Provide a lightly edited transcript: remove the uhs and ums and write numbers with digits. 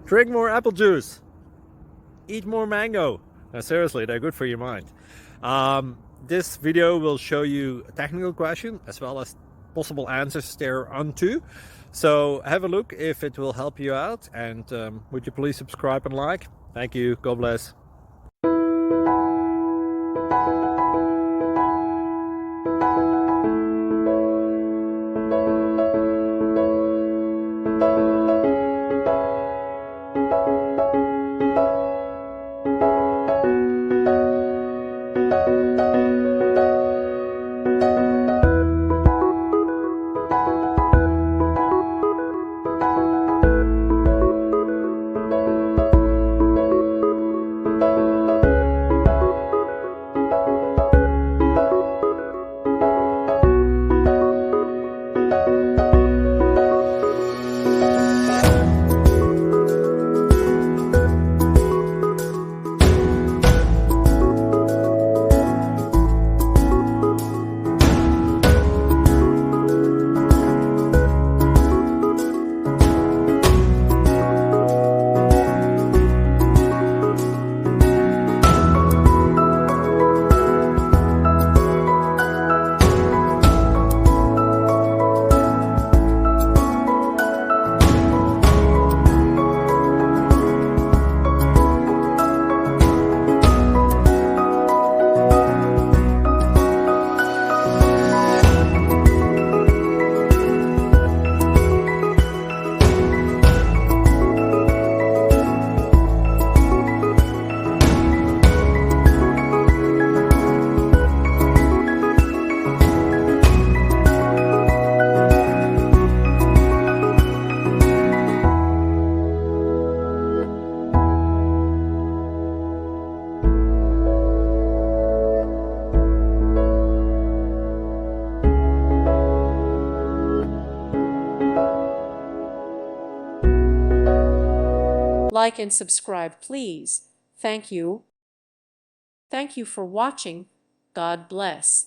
Drink more apple juice. Eat more mango. Now, seriously, they're good for your mind. This video will show you a technical question as well as possible answers thereunto. So have a look if it will help you out, and would you please subscribe and like? Thank you. God bless. Like and subscribe, please. Thank you. Thank you for watching. God bless.